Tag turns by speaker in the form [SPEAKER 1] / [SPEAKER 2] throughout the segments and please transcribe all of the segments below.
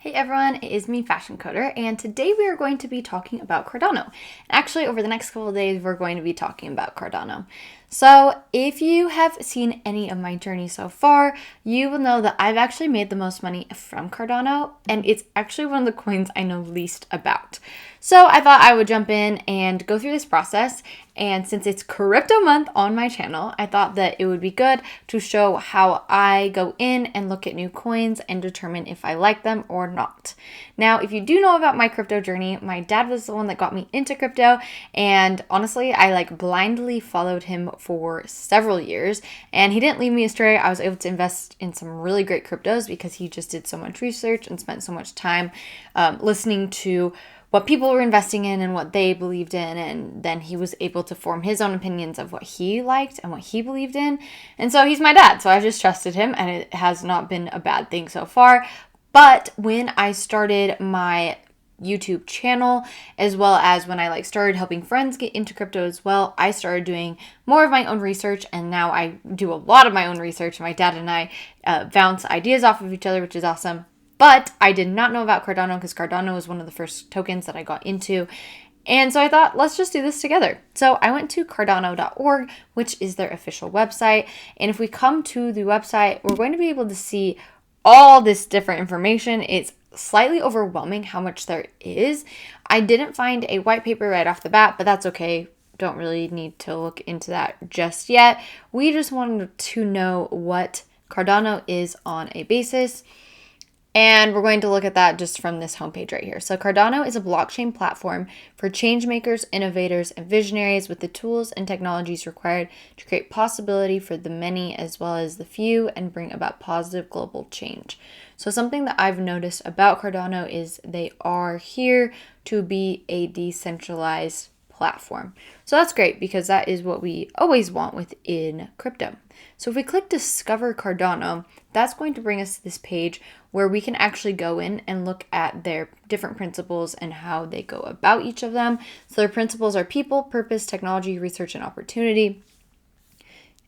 [SPEAKER 1] Hey everyone, it is me, Fashion Coder, and today we are going to be talking about Cardano. Actually, over the next couple of days, we're going to be talking about Cardano. So, if you have seen any of my journey so far, you will know that I've actually made the most money from Cardano, and it's actually one of the coins I know least about. So, I thought I would jump in and go through this process, and since it's crypto month on my channel, I thought that it would be good to show how I go in and look at new coins and determine if I like them or not. Now, if you do know about my crypto journey, my dad was the one that got me into crypto, and honestly, I blindly followed him for several years, and he didn't lead me astray. I was able to invest in some really great cryptos because he just did so much research and spent so much time listening to what people were investing in and what they believed in, and then he was able to form his own opinions of what he liked and what he believed in. And so he's my dad, so I just trusted him, and it has not been a bad thing so far. But when I started my YouTube channel, as well as when I started helping friends get into crypto as well, I started doing more of my own research, and now I do a lot of my own research. My dad and I bounce ideas off of each other, which is awesome. But I did not know about Cardano because Cardano was one of the first tokens that I got into. And so I thought, let's just do this together. So I went to cardano.org, which is their official website. And if we come to the website, we're going to be able to see all this different information. It's slightly overwhelming how much there is. I didn't find a white paper right off the bat, but that's okay. Don't really need to look into that just yet. We just wanted to know what Cardano is on a basis. And we're going to look at that just from this homepage right here. So Cardano is a blockchain platform for change makers, innovators, and visionaries with the tools and technologies required to create possibility for the many as well as the few and bring about positive global change. So something that I've noticed about Cardano is they are here to be a decentralized platform. So that's great because that is what we always want within crypto. So if we click Discover Cardano, that's going to bring us to this page where we can actually go in and look at their different principles and how they go about each of them. So their principles are people, purpose, technology, research, and opportunity.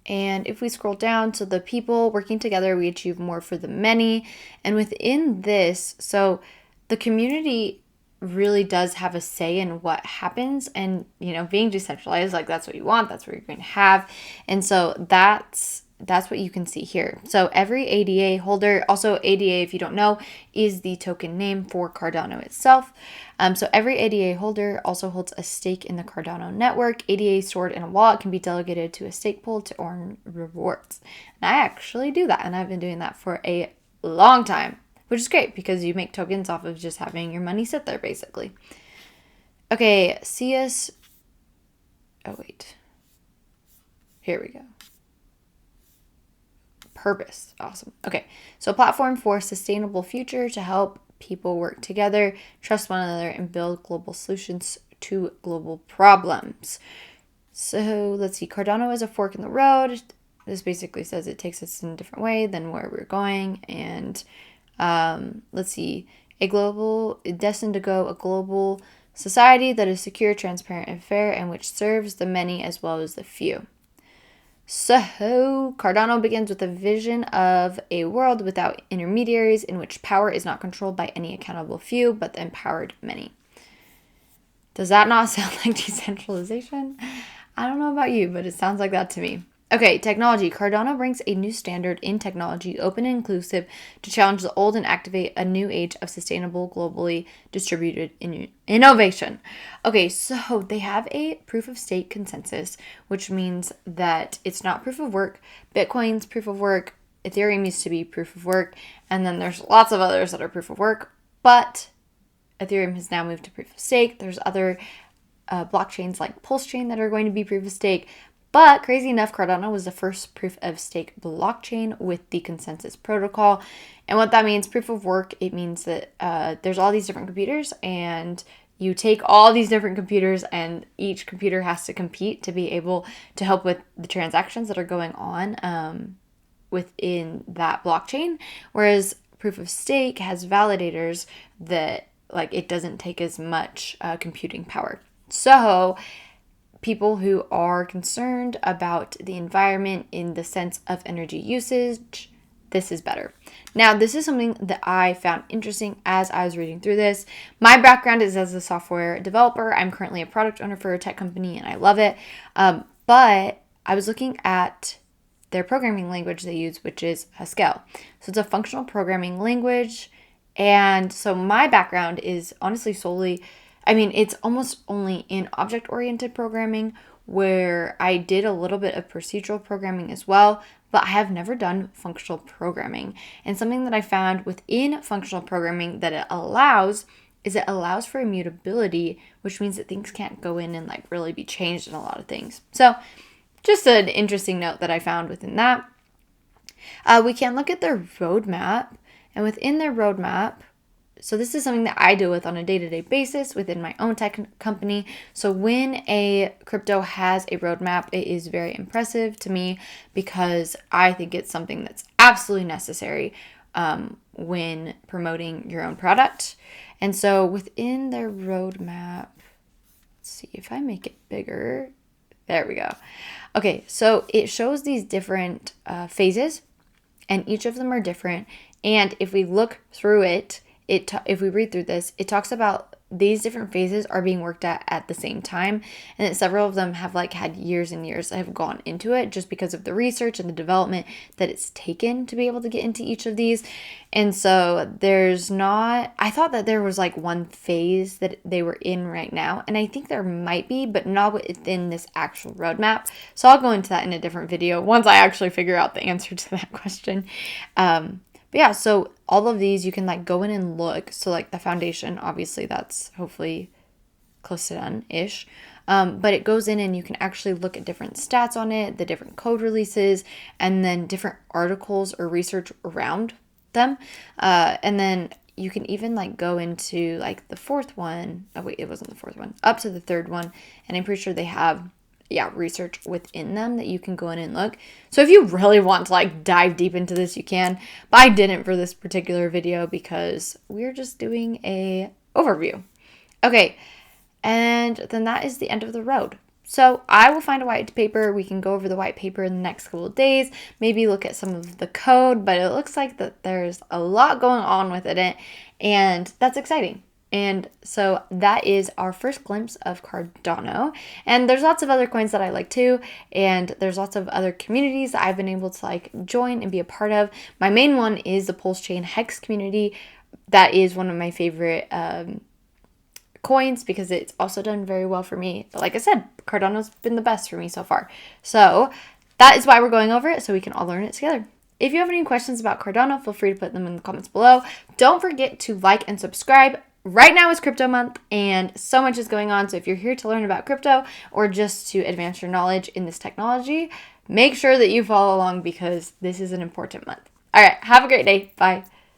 [SPEAKER 1] And if we scroll down to the people working together, we achieve more for the many. And within this, so the community really does have a say in what happens, and being decentralized, that's what you want, that's what you're going to have. And so that's what you can see here. So every ADA holder, also ADA, if you don't know, is the token name for Cardano itself. So every ADA holder also holds a stake in the Cardano network. ADA stored in a wallet can be delegated to a stake pool to earn rewards. And I actually do that, and I've been doing that for a long time, which is great because you make tokens off of just having your money sit there, basically. Okay, oh wait, here we go. Purpose, awesome. Okay, so a platform for a sustainable future to help people work together, trust one another, and build global solutions to global problems. So let's see, Cardano is a fork in the road. This basically says it takes us in a different way than where we're going, and let's see, destined to go a global society that is secure, transparent, and fair, and which serves the many as well as the few. So Cardano begins with a vision of a world without intermediaries in which power is not controlled by any accountable few, but the empowered many. Does that not sound like decentralization? I don't know about you, but it sounds like that to me. Okay, technology. Cardano brings a new standard in technology, open and inclusive, to challenge the old and activate a new age of sustainable, globally distributed innovation. Okay, so they have a proof of stake consensus, which means that it's not proof of work. Bitcoin's proof of work, Ethereum used to be proof of work, and then there's lots of others that are proof of work, but Ethereum has now moved to proof of stake. There's other blockchains like Pulse Chain that are going to be proof of stake. But crazy enough, Cardano was the first proof of stake blockchain with the consensus protocol. And what that means, proof of work, it means that there's all these different computers, and you take all these different computers, and each computer has to compete to be able to help with the transactions that are going on within that blockchain. Whereas proof of stake has validators that it doesn't take as much computing power. So people who are concerned about the environment in the sense of energy usage, this is better. Now, this is something that I found interesting as I was reading through this. My background is as a software developer. I'm currently a product owner for a tech company, and I love it. But I was looking at their programming language they use, which is Haskell. So it's a functional programming language. And so my background is honestly it's almost only in object-oriented programming, where I did a little bit of procedural programming as well, but I have never done functional programming. And something that I found within functional programming that it allows for immutability, which means that things can't go in and like really be changed in a lot of things. So just an interesting note that I found within that. We can look at their roadmap, and within their roadmap, so this is something that I deal with on a day-to-day basis within my own tech company. So when a crypto has a roadmap, it is very impressive to me because I think it's something that's absolutely necessary when promoting your own product. And so within their roadmap, let's see if I make it bigger. There we go. Okay, so it shows these different phases, and each of them are different. And if we look through it, if we read through this, it talks about these different phases are being worked at the same time, and that several of them have like had years and years that have gone into it just because of the research and the development that it's taken to be able to get into each of these. And so I thought that there was like one phase that they were in right now, and I think there might be, but not within this actual roadmap. So I'll go into that in a different video once I actually figure out the answer to that question. But yeah, so all of these you can like go in and look. So like the foundation, obviously that's hopefully close to done-ish. But it goes in and you can actually look at different stats on it, the different code releases, and then different articles or research around them. And then you can even like go into like the fourth one. Oh wait, it wasn't the fourth one. Up to the third one. And I'm pretty sure they have research within them that you can go in and look. So if you really want to like dive deep into this, you can, but I didn't for this particular video because we're just doing a overview. Okay, and then that is the end of the road. So I will find a white paper. We can go over the white paper in the next couple of days, maybe look at some of the code, but it looks like that there's a lot going on with it, and that's exciting. And so that is our first glimpse of Cardano. And there's lots of other coins that I like too. And there's lots of other communities that I've been able to like join and be a part of. My main one is the Pulse Chain Hex community. That is one of my favorite coins because it's also done very well for me. But like I said, Cardano's been the best for me so far. So that is why we're going over it, so we can all learn it together. If you have any questions about Cardano, feel free to put them in the comments below. Don't forget to like and subscribe. Right now is crypto month and so much is going on. So if you're here to learn about crypto or just to advance your knowledge in this technology, make sure that you follow along because this is an important month. All right, have a great day. Bye.